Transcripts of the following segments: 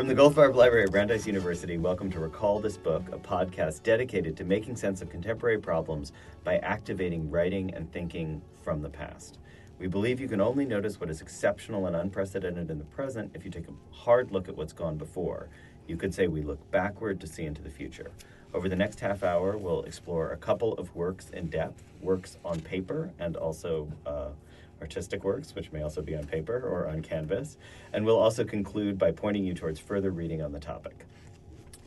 From the Goldfarb Library at Brandeis University, welcome to Recall This Book, a podcast dedicated to making sense of contemporary problems by activating writing and thinking from the past. We believe you can only notice what is exceptional and unprecedented in the present if you take a hard look at what's gone before. You could say we look backward to see into the future. Over the next half hour, we'll explore a couple of works in depth, works on paper and also artistic works, which may also be on paper or on canvas. And we'll also conclude by pointing you towards further reading on the topic.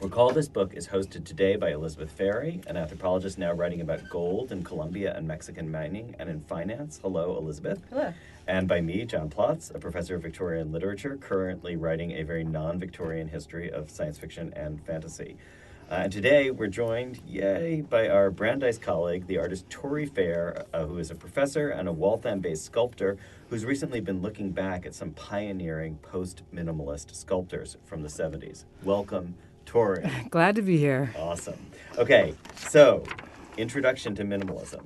Recall This Book is hosted today by Elizabeth Ferry, an anthropologist now writing about gold in Colombia and Mexican mining and in finance. Hello, Elizabeth. Hello. And by me, John Plotz, a professor of Victorian literature, currently writing a very non-Victorian history of science fiction and fantasy. And today we're joined, by our Brandeis colleague, the artist Tory Fair, who is a professor and a Waltham-based sculptor who's recently been looking back at some pioneering post-minimalist sculptors from the 70s. Welcome, Tory. Glad to be here. Awesome. Okay, so introduction to minimalism.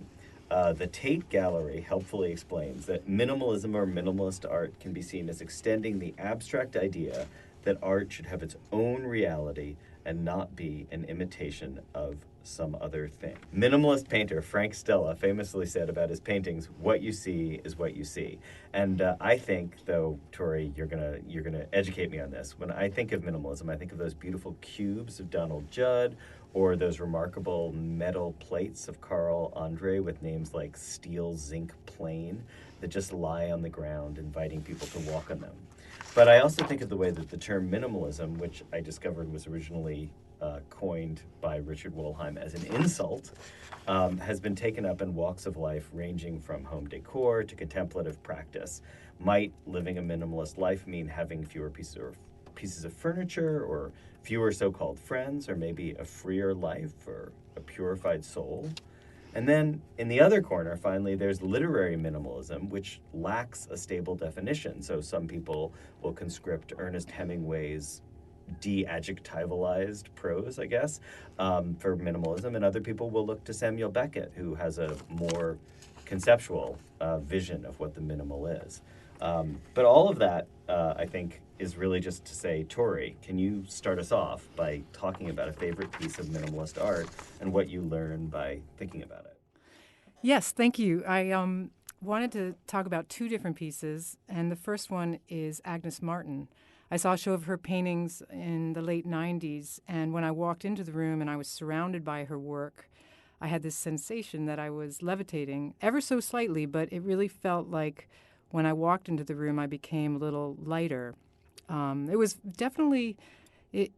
The Tate Gallery helpfully explains that minimalism or minimalist art can be seen as extending the abstract idea that art should have its own reality and not be an imitation of some other thing. Minimalist painter Frank Stella famously said about his paintings, "What you see is what you see." And I think, though, Tory, you're gonna educate me on this. When I think of minimalism, I think of those beautiful cubes of Donald Judd, or those remarkable metal plates of Carl Andre with names like Steel Zinc Plane that just lie on the ground, inviting people to walk on them. But I also think of the way that the term minimalism, which I discovered was originally coined by Richard Wollheim as an insult, has been taken up in walks of life ranging from home decor to contemplative practice. Might living a minimalist life mean having fewer pieces of furniture or fewer so-called friends, or maybe a freer life or a purified soul? And then in the other corner, finally, there's literary minimalism, which lacks a stable definition. So some people will conscript Ernest Hemingway's de-adjectivalized prose, I guess, for minimalism, and other people will look to Samuel Beckett, who has a more conceptual vision of what the minimal is. But all of that, I think, is really just to say, Tory, can you start us off by talking about a favorite piece of minimalist art and what you learn by thinking about it? Yes, thank you. I wanted to talk about two different pieces, and the first one is Agnes Martin. I saw a show of her paintings in the late 90s, and when I walked into the room and I was surrounded by her work, I had this sensation that I was levitating ever so slightly, but it really felt like when I walked into the room, I became a little lighter. It was definitely, it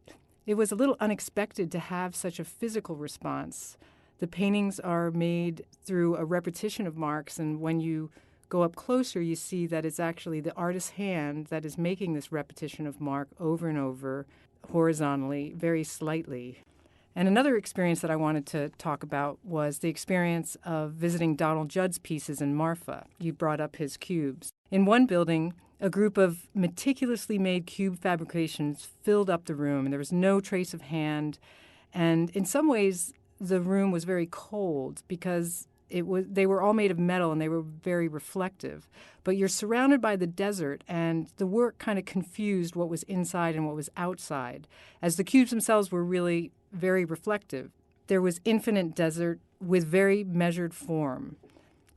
was a little unexpected to have such a physical response. The paintings are made through a repetition of marks, and when you go up closer, you see that it's actually the artist's hand that is making this repetition of mark over and over, horizontally, very slightly. And another experience that I wanted to talk about was the experience of visiting Donald Judd's pieces in Marfa. You brought up his cubes. In one building, a group of meticulously made cube fabrications filled up the room, and there was no trace of hand. And in some ways, the room was very cold because they were all made of metal and they were very reflective. But you're surrounded by the desert, and the work kind of confused what was inside and what was outside, as the cubes themselves were really very reflective. There was infinite desert with very measured form.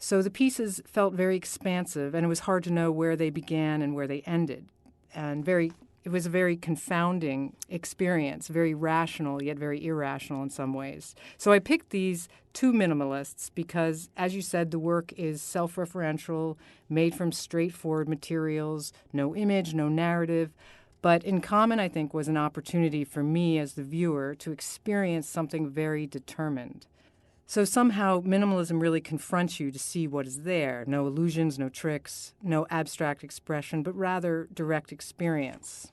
So the pieces felt very expansive, and it was hard to know where they began and where they ended. And it was a very confounding experience, very rational, yet very irrational in some ways. So I picked these two minimalists because, as you said, the work is self-referential, made from straightforward materials, no image, no narrative. But in common, I think, was an opportunity for me as the viewer to experience something very determined. So somehow minimalism really confronts you to see what is there. No illusions, no tricks, no abstract expression, but rather direct experience.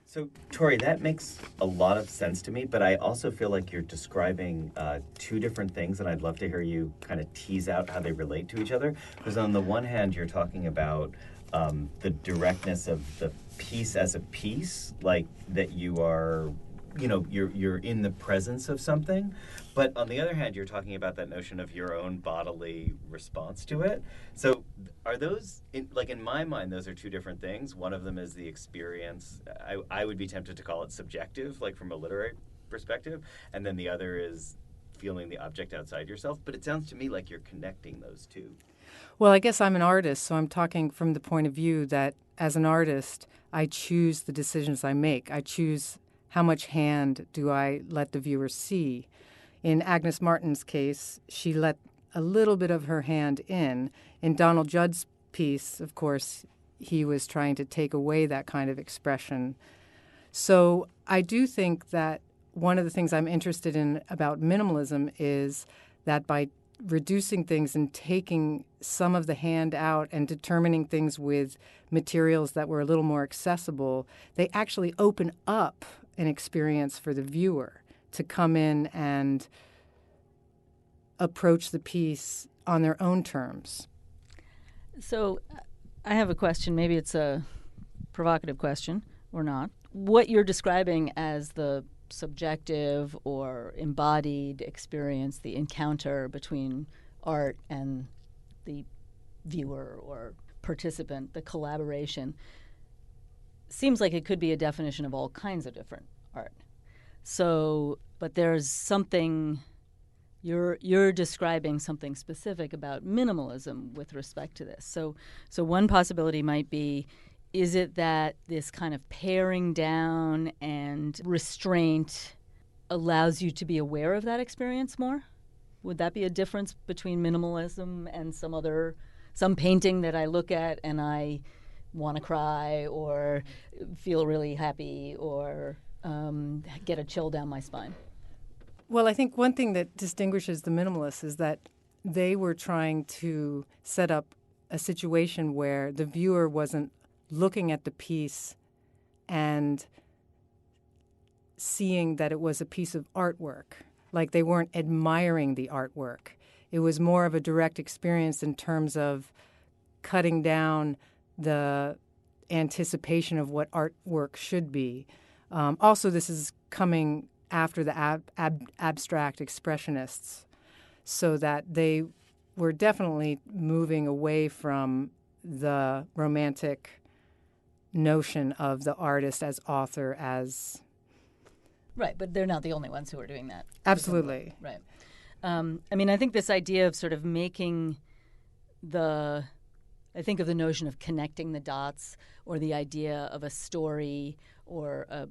So, Tory, that makes a lot of sense to me, but I also feel like you're describing two different things, and I'd love to hear you kind of tease out how they relate to each other. Because on the one hand, you're talking about the directness of the piece as a piece, like that you are you're in the presence of something. But on the other hand, you're talking about that notion of your own bodily response to it. So are those, in my mind, those are two different things. One of them is the experience. I would be tempted to call it subjective, like from a literary perspective. And then the other is feeling the object outside yourself. But it sounds to me like you're connecting those two. Well, I guess I'm an artist, so I'm talking from the point of view that as an artist, I choose the decisions I make. I choose how much hand do I let the viewer see. In Agnes Martin's case, she let a little bit of her hand in. In Donald Judd's piece, of course, he was trying to take away that kind of expression. So I do think that one of the things I'm interested in about minimalism is that by reducing things and taking some of the hand out and determining things with materials that were a little more accessible, they actually open up an experience for the viewer to come in and approach the piece on their own terms. So I have a question. Maybe it's a provocative question or not. What you're describing as the subjective or embodied experience, the encounter between art and the viewer or participant, the collaboration, seems like it could be a definition of all kinds of different art. So, but there's something, you're describing something specific about minimalism with respect to this. So one possibility might be, is it that this kind of paring down and restraint allows you to be aware of that experience more? Would that be a difference between minimalism and some painting that I look at and I want to cry or feel really happy or get a chill down my spine? Well, I think one thing that distinguishes the minimalists is that they were trying to set up a situation where the viewer wasn't looking at the piece and seeing that it was a piece of artwork. Like they weren't admiring the artwork. It was more of a direct experience in terms of cutting down the anticipation of what artwork should be. Also, this is coming after the abstract expressionists, so that they were definitely moving away from the romantic notion of the artist as author as... Right, but they're not the only ones who are doing that. Absolutely. Right. I think this idea of sort of making I think of the notion of connecting the dots or the idea of a story or a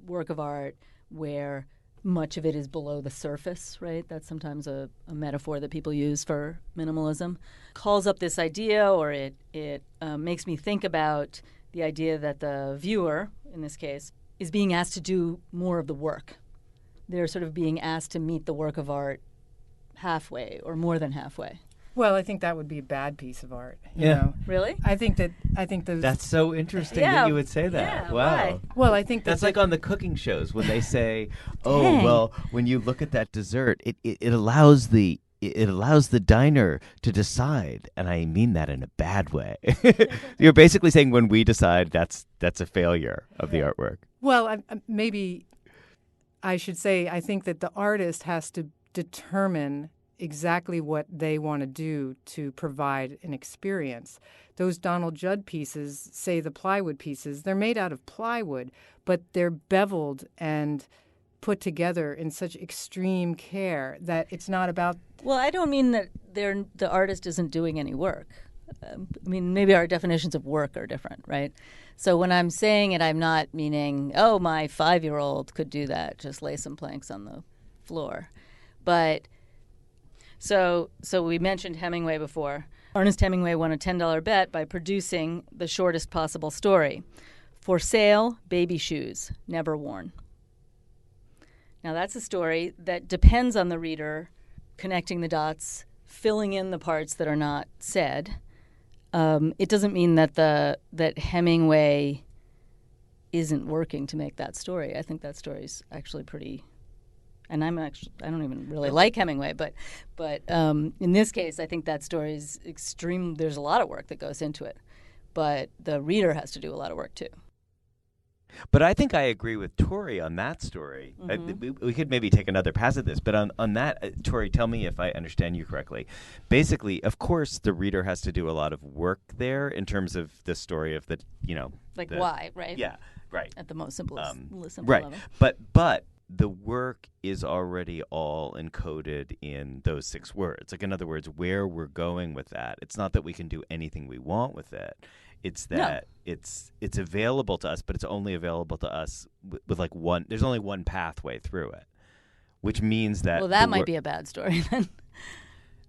work of art where much of it is below the surface, right? That's sometimes a metaphor that people use for minimalism. Calls up this idea, or it makes me think about the idea that the viewer, in this case, is being asked to do more of the work. They're sort of being asked to meet the work of art halfway or more than halfway. Well, I think that would be a bad piece of art. You Yeah. know? Really? I think those... That's so interesting Yeah, that you would say that. yeah, Wow. why? Well, I think That's like on the cooking shows when they say, "Oh, Dang. well, when you look at that dessert, it allows the diner to decide," and I mean that in a bad way. You're basically saying when we decide, that's a failure of the artwork. Well, maybe I should say I think that the artist has to determine exactly what they want to do to provide an experience. Those Donald Judd pieces, say the plywood pieces, they're made out of plywood, but they're beveled and put together in such extreme care that it's not about... Well, I don't mean that the artist isn't doing any work. Maybe our definitions of work are different, right? So when I'm saying it, I'm not meaning, oh, my 5-year-old could do that, just lay some planks on the floor. But so we mentioned Hemingway before. Ernest Hemingway won a $10 bet by producing the shortest possible story. For sale, baby shoes, never worn. Now that's a story that depends on the reader connecting the dots, filling in the parts that are not said. It doesn't mean that Hemingway isn't working to make that story. I think that story's actually pretty... And I don't even really like Hemingway, but in this case, I think that story is extreme. There's a lot of work that goes into it, but the reader has to do a lot of work too. But I think I agree with Tory on that story. We could maybe take another pass at this, but on that, Tory, tell me if I understand you correctly. Basically, of course, the reader has to do a lot of work there in terms of the story of why, right? Yeah, right. At the most simple Right. level. But the work is already all encoded in those 6 words. Like, in other words, where we're going with that, it's not that we can do anything we want with it. It's that it's available to us, but it's only available to us with like one. There's only one pathway through it, which means that. Well, that might be a bad story then.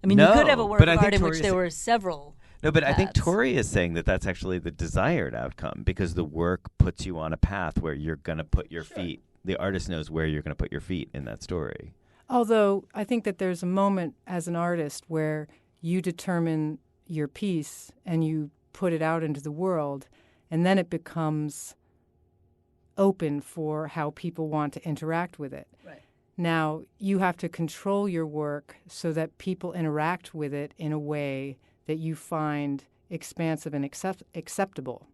I mean, No, you could have a work but of I think art in which Tory's- there were several. No, but I think paths. Tory is saying that that's actually the desired outcome because the work puts you on a path where you're going to put your feet. The artist knows where you're going to put your feet in that story. Although I think that there's a moment as an artist where you determine your piece and you put it out into the world, and then it becomes open for how people want to interact with it. Right. Now, you have to control your work so that people interact with it in a way that you find expansive and acceptable.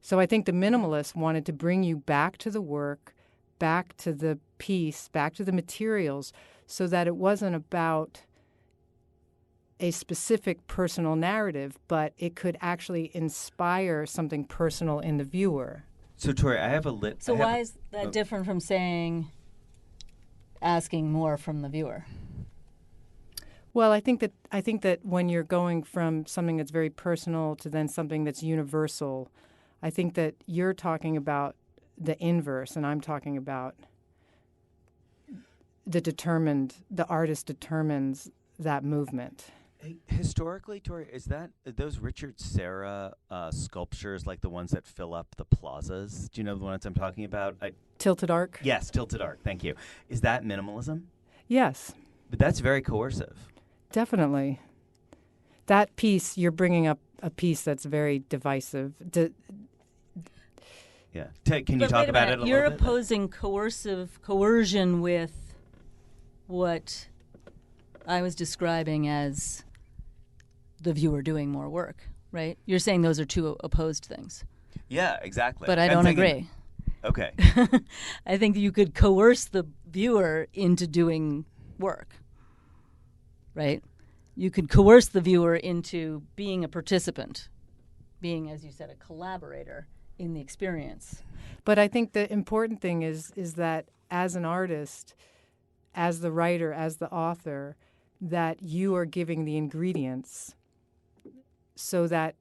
So I think the minimalists wanted to bring you back to the work, back to the piece, back to the materials, so that it wasn't about a specific personal narrative, but it could actually inspire something personal in the viewer. So, Tory, I have a So why is that different from asking more from the viewer? Well, I think that when you're going from something that's very personal to then something that's universal, I think that you're talking about the inverse, and I'm talking about the artist determines that movement. Historically, Tory, is that those Richard Serra sculptures like the ones that fill up the plazas? Do you know the ones I'm talking about? Tilted Arc? Yes, Tilted Arc. Thank you. Is that minimalism? Yes, But that's very coercive. definitely. That piece, you're bringing up a piece that's very divisive. Yeah. Can you But talk wait a about minute. it a You're little bit? opposing coercion with what I was describing as the viewer doing more work, right? You're saying those are two opposed things. Yeah, exactly. But I I'm don't thinking- agree. Okay. I think you could coerce the viewer into doing work, right? You could coerce the viewer into being a participant, being, as you said, a collaborator in the experience. But I think the important thing is that as an artist, as the writer, as the author, that you are giving the ingredients so that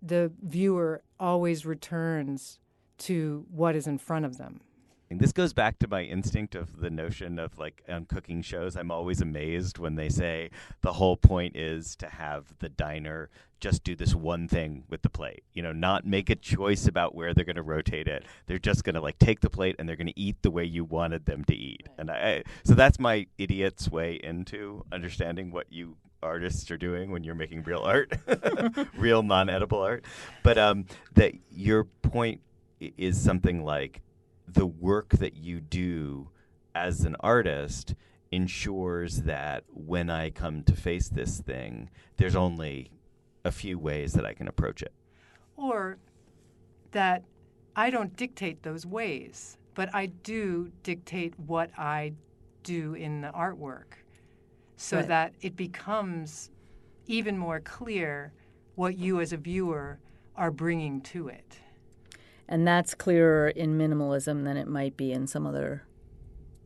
the viewer always returns to what is in front of them. And this goes back to my instinct of the notion of, like, on cooking shows, I'm always amazed when they say the whole point is to have the diner just do this one thing with the plate, not make a choice about where they're going to rotate it. They're just going to, like, take the plate and they're going to eat the way you wanted them to eat. And so that's my idiot's way into understanding what you artists are doing when you're making real art, real non-edible art. But that your point is something like, the work that you do as an artist ensures that when I come to face this thing, there's only a few ways that I can approach it. Or that I don't dictate those ways, but I do dictate what I do in the artwork so Right. that it becomes even more clear what you as a viewer are bringing to it. And that's clearer in minimalism than it might be in some other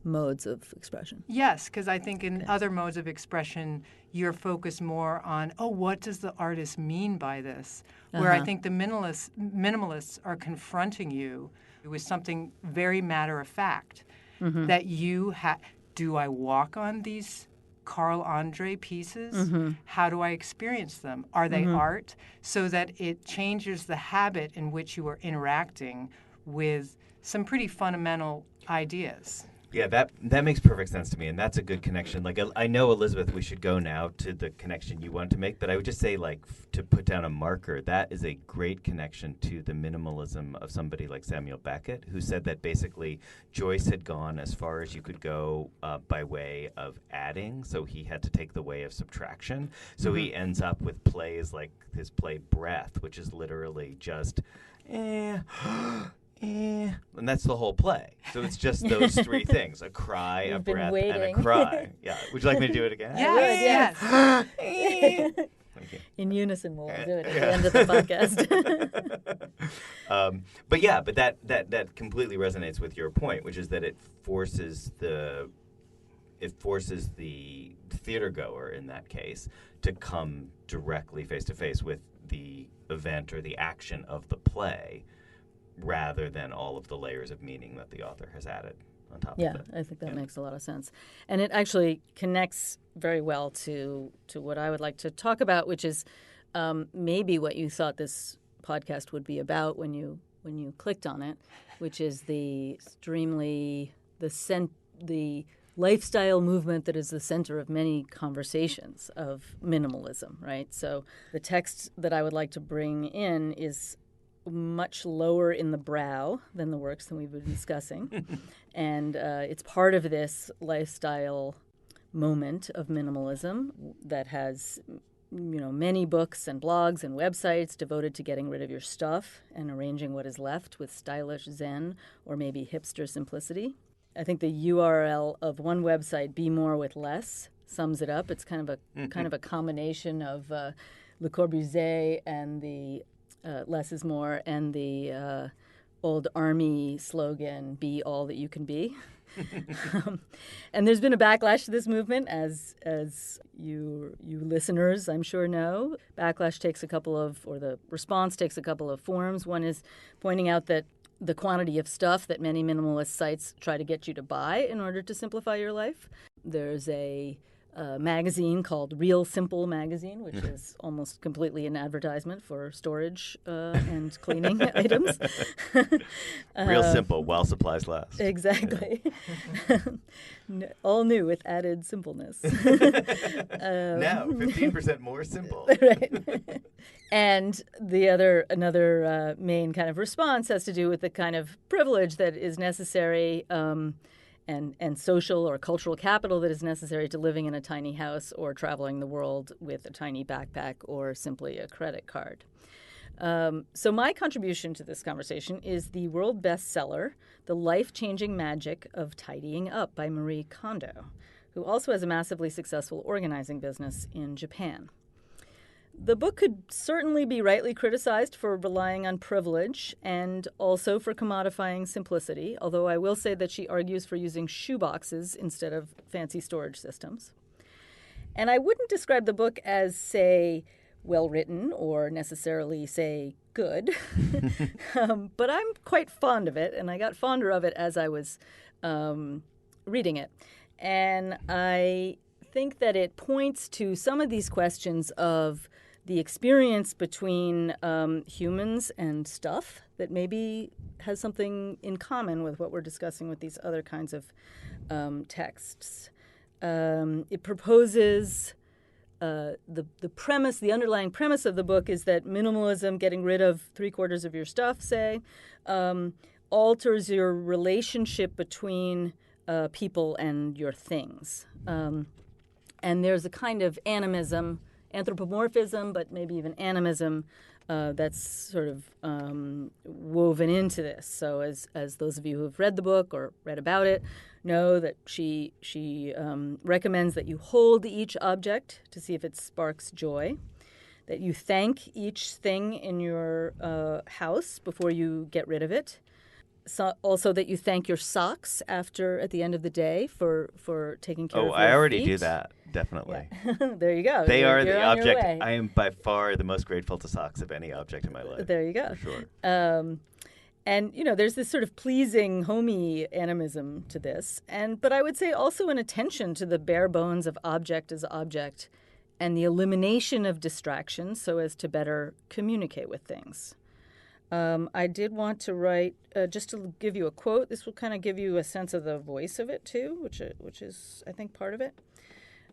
modes of expression. Yes, because I think in other modes of expression, you're focused more on, what does the artist mean by this? Where I think the minimalists are confronting you with something very matter of fact, that you do I walk on these Carl Andre pieces? How do I experience them? Are they art? So that it changes the habit in which you are interacting with some pretty fundamental ideas. Yeah, that makes perfect sense to me, and that's a good connection. Like, I know, Elizabeth, we should go now to the connection you want to make, but I would just say, like, to put down a marker, that is a great connection to the minimalism of somebody like Samuel Beckett, who said that basically Joyce had gone as far as you could go by way of adding, so he had to take the way of subtraction. So he ends up with plays like his play Breath, which is literally just, And that's the whole play. So it's just those three things: a cry, a You've been breath, waiting. and a cry. Yeah. Would you like me to do it again? Yes. Thank you. In unison, we'll all do it at the end of the podcast. But that completely resonates with your point, which is that it forces the theater goer in that case to come directly face to face with the event or the action of the play, rather than all of the layers of meaning that the author has added on top of it. Yeah, I think that makes a lot of sense. And it actually connects very well to what I would like to talk about, which is maybe what you thought this podcast would be about when you clicked on it, which is the lifestyle movement that is the center of many conversations of minimalism, right? So the text that I would like to bring in is much lower in the brow than the works that we've been discussing. And it's part of this lifestyle moment of minimalism that has many books and blogs and websites devoted to getting rid of your stuff and arranging what is left with stylish zen or maybe hipster simplicity. I think the URL of one website, Be More with Less, sums it up. It's kind of a combination of Le Corbusier and the less is more, and the old army slogan, be all that you can be. And there's been a backlash to this movement, as you listeners, I'm sure, know. The response takes a couple of forms. One is pointing out that the quantity of stuff that many minimalist sites try to get you to buy in order to simplify your life. There's a magazine called Real Simple Magazine, which is almost completely an advertisement for storage and cleaning items. Real simple, while supplies last. Exactly. All new with added simpleness. Now, 15% more simple. Right. And another main kind of response has to do with the kind of privilege that is necessary and social or cultural capital that is necessary to living in a tiny house or traveling the world with a tiny backpack or simply a credit card. So my contribution to this conversation is the world bestseller, The Life-Changing Magic of Tidying Up by Marie Kondo, who also has a massively successful organizing business in Japan. The book could certainly be rightly criticized for relying on privilege and also for commodifying simplicity, although I will say that she argues for using shoeboxes instead of fancy storage systems. And I wouldn't describe the book as, say, well-written or necessarily, say, good, but I'm quite fond of it, and I got fonder of it as I was reading it. And I think that it points to some of these questions of the experience between humans and stuff that maybe has something in common with what we're discussing with these other kinds of texts. It proposes the underlying premise of the book is that minimalism, getting rid of 3/4 of your stuff, say, alters your relationship between people and your things. And there's a kind of anthropomorphism, but maybe even animism that's sort of woven into this. So as those of you who have read the book or read about it know, that she recommends that you hold each object to see if it sparks joy, that you thank each thing in your house before you get rid of it. So also that you thank your socks at the end of the day for taking care of your feet. Oh, I already do that, definitely. Yeah. There you go. They are the on your object. way. I am by far the most grateful to socks of any object in my life. There you go. For sure. And, there's this sort of pleasing, homey animism to this. But I would say also an attention to the bare bones of object as object and the elimination of distractions so as to better communicate with things. I did want to write, just to give you a quote, this will kind of give you a sense of the voice of it too, which is, I think, part of it.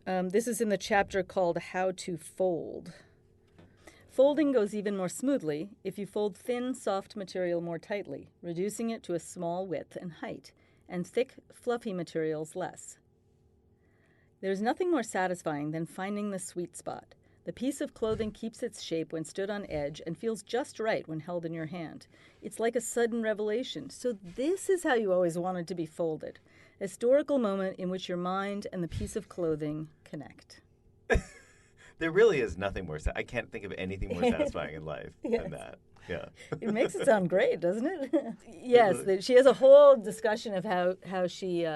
This is in the chapter called How to Fold. Folding goes even more smoothly if you fold thin, soft material more tightly, reducing it to a small width and height, and thick, fluffy materials less. There's nothing more satisfying than finding the sweet spot, The piece of clothing keeps its shape when stood on edge and feels just right when held in your hand. It's like a sudden revelation. So this is how you always wanted to be folded. A historical moment in which your mind and the piece of clothing connect. There really is nothing more. I can't think of anything more satisfying in life than that. Yeah. It makes it sound great, doesn't it? Yes, she has a whole discussion of how she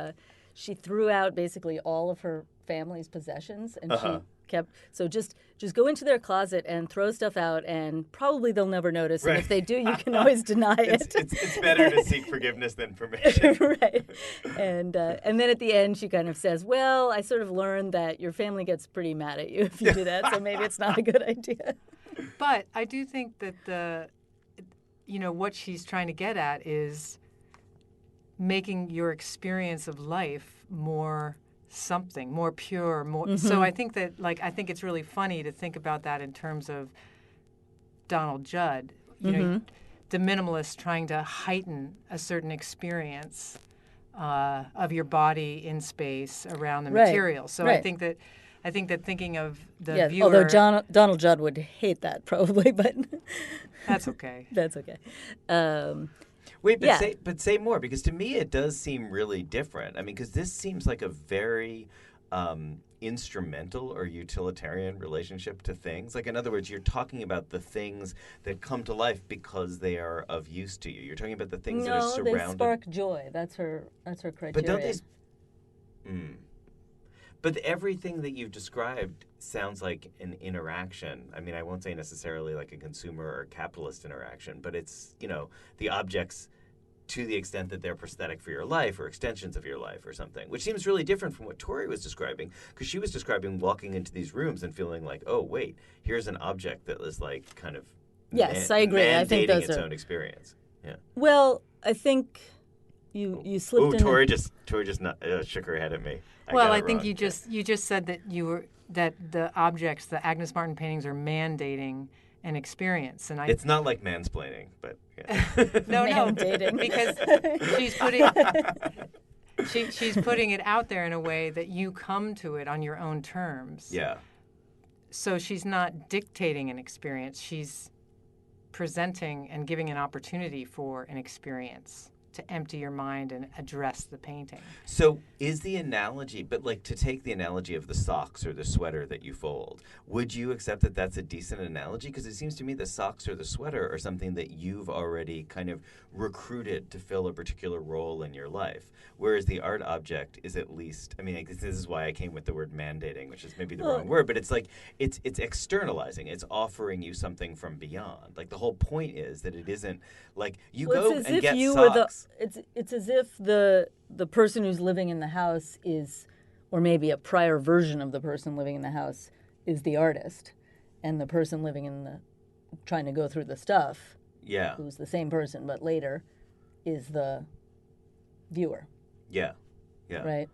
threw out basically all of her family's possessions, and she kept just go into their closet and throw stuff out, and probably they'll never notice. Right. And if they do, you can always deny it. It's better to seek forgiveness than permission. Right. And then at the end, she kind of says, "Well, I sort of learned that your family gets pretty mad at you if you do that, so maybe it's not a good idea." But I do think that what she's trying to get at is making your experience of life more something, more pure, more. Mm-hmm. So I think that, I think it's really funny to think about that in terms of Donald Judd, the minimalist trying to heighten a certain experience of your body in space around the material. So I think that thinking of the viewer... Although Donald Judd would hate that probably, but... That's okay. That's okay. Wait, but say more, because to me it does seem really different. I mean, because this seems like a very instrumental or utilitarian relationship to things. Like, in other words, you're talking about the things that come to life because they are of use to you. You're talking about the things that are surrounded... No, they spark joy. That's her criteria. But don't they... But everything that you've described sounds like an interaction. I mean, I won't say necessarily like a consumer or capitalist interaction, but it's, the objects, to the extent that they're prosthetic for your life or extensions of your life or something, which seems really different from what Tory was describing, because she was describing walking into these rooms and feeling like, oh, wait, here's an object that is like kind of yes, I agree. I think those its own experience. Yeah. Well, I think you slipped in. Tory just shook her head at me. I think you just said that that the objects, the Agnes Martin paintings, are mandating an experience, and it's not like mansplaining, but mandating because she's putting it out there in a way that you come to it on your own terms. Yeah. So she's not dictating an experience; she's presenting and giving an opportunity for an experience to empty your mind and address the painting. So is the analogy, but to take the analogy of the socks or the sweater that you fold, would you accept that that's a decent analogy? Because it seems to me the socks or the sweater are something that you've already kind of recruited to fill a particular role in your life, whereas the art object is at least, I mean, I guess this is why I came with the word mandating, which is maybe the wrong word, but it's it's externalizing. It's offering you something from beyond. Like, the whole point is that it isn't like you go and get socks. It's as if the person who's living in the house is, or maybe a prior version of the person living in the house is the artist, and the person living trying to go through the stuff, who's the same person but later, is the viewer. Yeah. Right.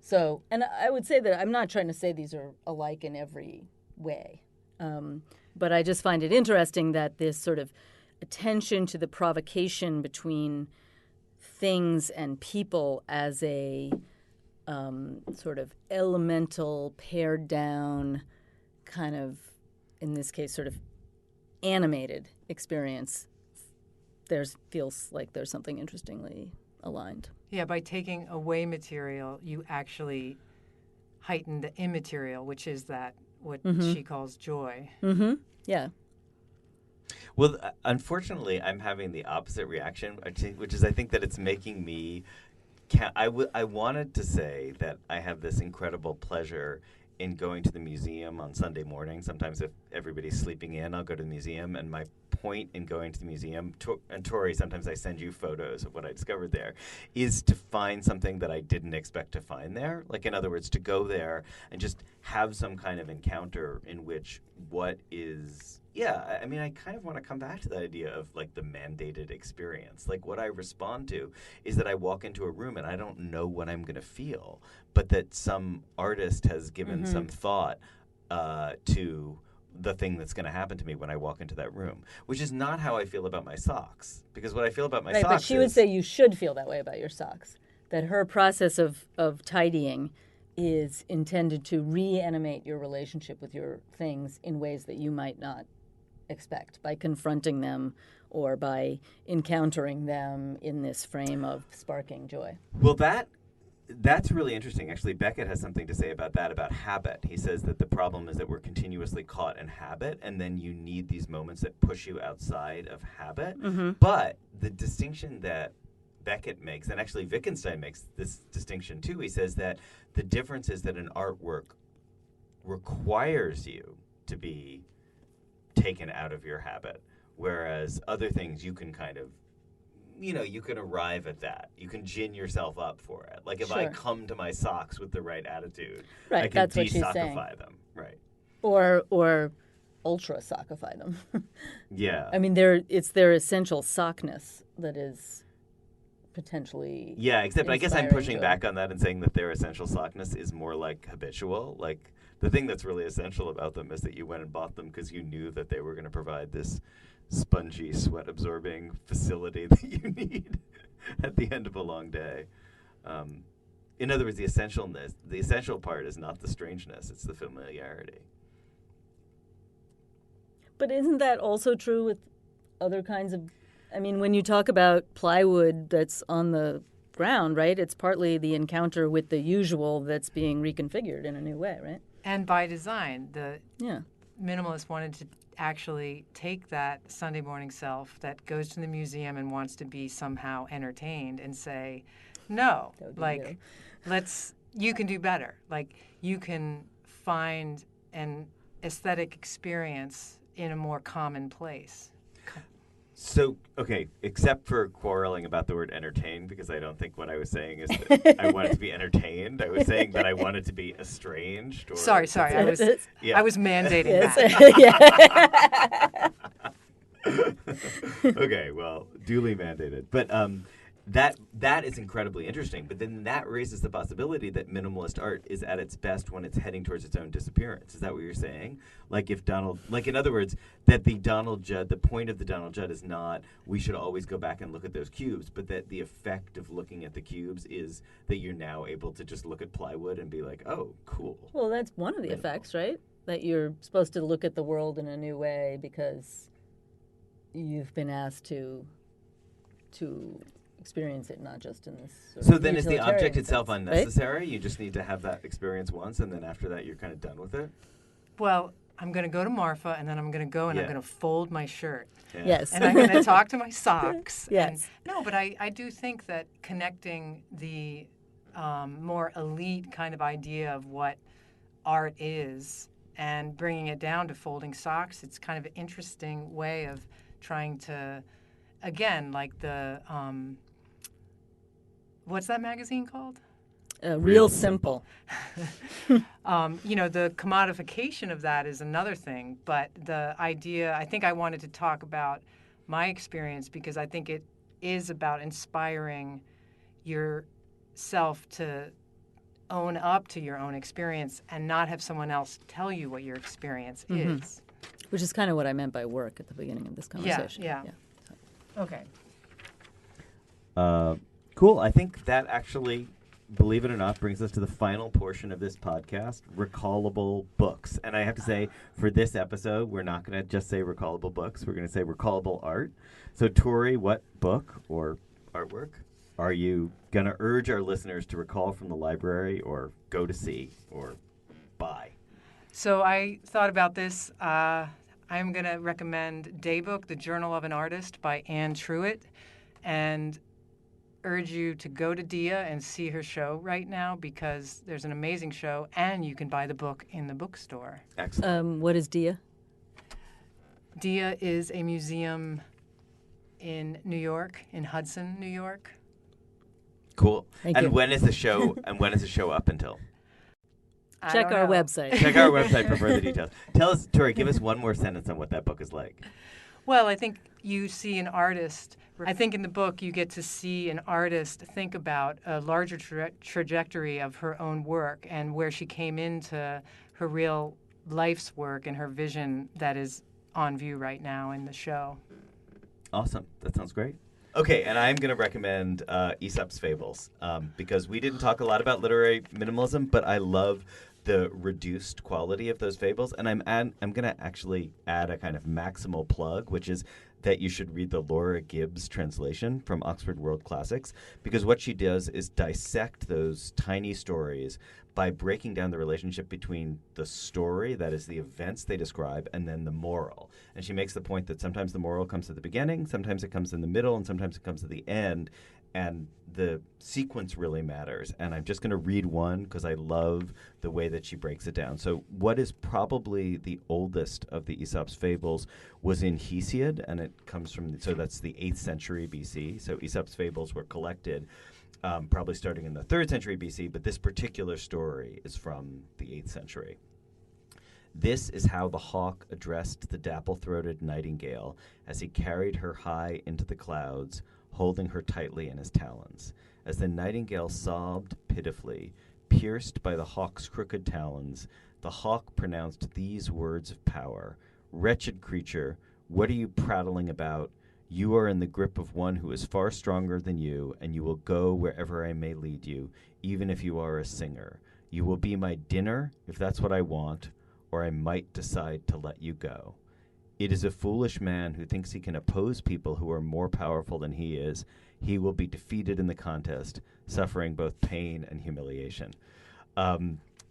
So, and I would say that I'm not trying to say these are alike in every way, but I just find it interesting that this sort of attention to the provocation between things and people as a sort of elemental, pared down, kind of, in this case, sort of animated experience, feels like there's something interestingly aligned. Yeah, by taking away material, you actually heighten the immaterial, which is what she calls joy. Mm-hmm. Yeah. Well, unfortunately, I'm having the opposite reaction, which is I think that it's making me... I wanted to say that I have this incredible pleasure in going to the museum on Sunday morning. Sometimes if everybody's sleeping in, I'll go to the museum. And my point in going to the museum, and Tory, sometimes I send you photos of what I discovered there, is to find something that I didn't expect to find there. Like, in other words, to go there and just have some kind of encounter in which what is... Yeah, I mean, I kind of want to come back to that idea of, the mandated experience. Like, what I respond to is that I walk into a room and I don't know what I'm going to feel, but that some artist has given some thought to the thing that's going to happen to me when I walk into that room, which is not how I feel about my socks. Because what I feel about my socks but she would say you should feel that way about your socks, that her process of tidying is intended to reanimate your relationship with your things in ways that you might not expect, by confronting them or by encountering them in this frame of sparking joy. Well, that's really interesting. Actually, Beckett has something to say about that, about habit. He says that the problem is that we're continuously caught in habit, and then you need these moments that push you outside of habit. But the distinction that Beckett makes, and actually Wittgenstein makes this distinction too, he says that the difference is that an artwork requires you to be taken out of your habit, whereas other things you can kind of, you can arrive at that. You can gin yourself up for it. Like if I come to my socks with the right attitude, I can that's what she's saying. de-sockify them. Right. Or ultra sockify them. Yeah. I mean, it's their essential sockness that is potentially except I guess I'm inspiring pushing joy. back on that and saying that their essential sockness is more like habitual. Like the thing that's really essential about them is that you went and bought them because you knew that they were going to provide this spongy, sweat-absorbing facility that you need at the end of a long day. In other words, the essential part is not the strangeness, it's the familiarity. But isn't that also true with other kinds of... I mean, when you talk about plywood that's on the ground, right, it's partly the encounter with the usual that's being reconfigured in a new way, right? And by design, the Yeah. minimalist wanted to actually take that Sunday morning self that goes to the museum and wants to be somehow entertained and say, no, That would be like, you can do better. Like, you can find an aesthetic experience in a more common place. So, okay, except for quarreling about the word entertain, because I don't think what I was saying is that I wanted to be entertained. I was saying that I wanted to be estranged. Or Sorry, I was mandating that. Okay, well, duly mandated. But that is incredibly interesting. But then that raises the possibility that minimalist art is at its best when it's heading towards its own disappearance. Is that what you're saying? Like in other words, that the point of the Donald Judd is not we should always go back and look at those cubes, but that the effect of looking at the cubes is that you're now able to just look at plywood and be like, oh, cool. Well, that's one of the effects, right? That you're supposed to look at the world in a new way because you've been asked to experience it, not just in this sort So of then is the utilitarian object itself sense, unnecessary? right? You just need to have that experience once, and then after that you're kind of done with it? Well, I'm going to go to Marfa, and then I'm going to go and I'm Yeah. going to fold my shirt. Yeah. Yes. And I'm going to talk to my socks. Yes. But I do think that connecting the more elite kind of idea of what art is and bringing it down to folding socks, it's kind of an interesting way of trying to, again, like the, what's that magazine called? Real simple. The commodification of that is another thing, but the idea, I think I wanted to talk about my experience because I think it is about inspiring yourself to own up to your own experience and not have someone else tell you what your experience is. Which is kind of what I meant by work at the beginning of this conversation. Yeah. Okay. Cool. I think that actually, believe it or not, brings us to the final portion of this podcast, recallable books. And I have to say, for this episode, we're not going to just say recallable books. We're going to say recallable art. So, Tory, what book or artwork are you going to urge our listeners to recall from the library or go to see or buy? So I thought about this. I'm going to recommend Daybook, The Journal of an Artist by Anne Truitt, and urge you to go to Dia and see her show right now because there's an amazing show and you can buy the book in the bookstore. Excellent. What is Dia? Dia is a museum in New York, in Hudson, New York. Cool. Thank and you. when is the show? And when is the show up until? I Check don't our know. website. Check our website for further details. Tell us, Tori, give us one more sentence on what that book is like. Well, I think you see an artist. I think in the book you get to see an artist think about a larger trajectory of her own work and where she came into her real life's work and her vision that is on view right now in the show. Awesome. That sounds great. Okay, and I'm going to recommend Aesop's Fables because we didn't talk a lot about literary minimalism, but I love the reduced quality of those fables, and I'm going to actually add a kind of maximal plug, which is that you should read the Laura Gibbs translation from Oxford World Classics, because what she does is dissect those tiny stories by breaking down the relationship between the story, that is the events they describe, and then the moral. And she makes the point that sometimes the moral comes at the beginning, sometimes it comes in the middle, and sometimes it comes at the end. And the sequence really matters. And I'm just going to read one because I love the way that she breaks it down. So what is probably the oldest of the Aesop's Fables was in Hesiod, and it comes from, so that's the 8th century BC. So Aesop's Fables were collected probably starting in the 3rd century BC, but this particular story is from the 8th century. This is how the hawk addressed the dapple-throated nightingale as he carried her high into the clouds, holding her tightly in his talons. As the nightingale sobbed pitifully, pierced by the hawk's crooked talons, the hawk pronounced these words of power. "Wretched creature, what are you prattling about? You are in the grip of one who is far stronger than you, and you will go wherever I may lead you, even if you are a singer. You will be my dinner, if that's what I want, or I might decide to let you go. It is a foolish man who thinks he can oppose people who are more powerful than he is. He will be defeated in the contest, suffering both pain and humiliation."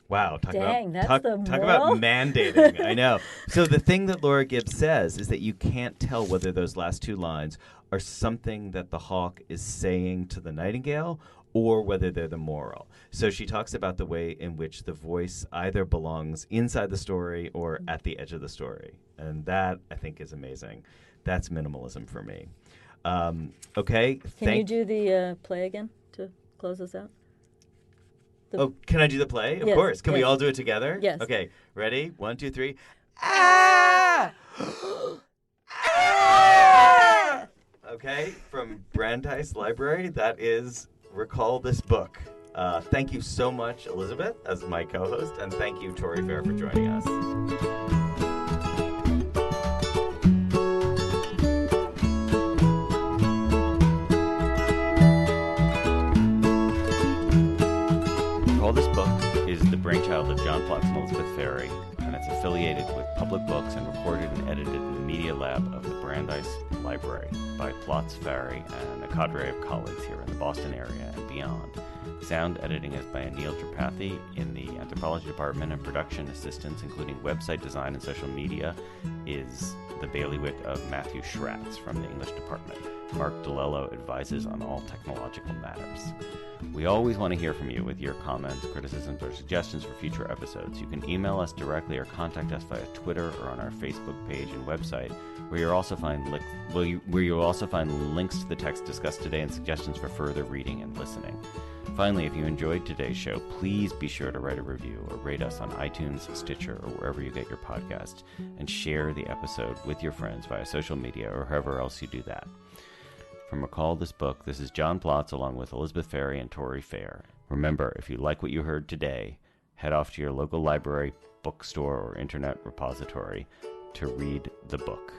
Wow, talk about mandating. I know. So the thing that Laura Gibbs says is that you can't tell whether those last two lines are something that the hawk is saying to the nightingale or whether they're the moral. So she talks about the way in which the voice either belongs inside the story or at the edge of the story. And that, I think, is amazing. That's minimalism for me. Okay. Can you do the play again to close us out? Can I do the play? Of Yes, course. Can we yes. all do it together? Yes. Okay. Ready? 1, 2, 3. Ah! Ah! Okay. From Brandeis Library, that is Recall This Book. Thank you so much, Elizabeth, as my co-host, and thank you, Tory Fair, for joining us. Recall This Book is the brainchild of John Plotz and Elizabeth Ferry, and it's affiliated with Public Books and recorded and edited in the Media Lab of the Brandeis Library by Plotz, Ferry, and a cadre of colleagues here in the Boston area and beyond. Sound editing is by Anil Tripathi in the Anthropology Department, and production assistance, including website design and social media, is the bailiwick of Matthew Schratz from the English Department. Mark DeLello advises on all technological matters. We always want to hear from you with your comments, criticisms, or suggestions for future episodes. You can email us directly or contact us via Twitter or on our Facebook page and website, where you'll also find links to the text discussed today and suggestions for further reading and listening. Finally, if you enjoyed today's show, please be sure to write a review or rate us on iTunes, Stitcher, or wherever you get your podcasts, and share the episode with your friends via social media or however else you do that. From Recall This Book, this is John Plotz along with Elizabeth Ferry and Tory Fair. Remember, if you like what you heard today, head off to your local library, bookstore, or internet repository to read the book.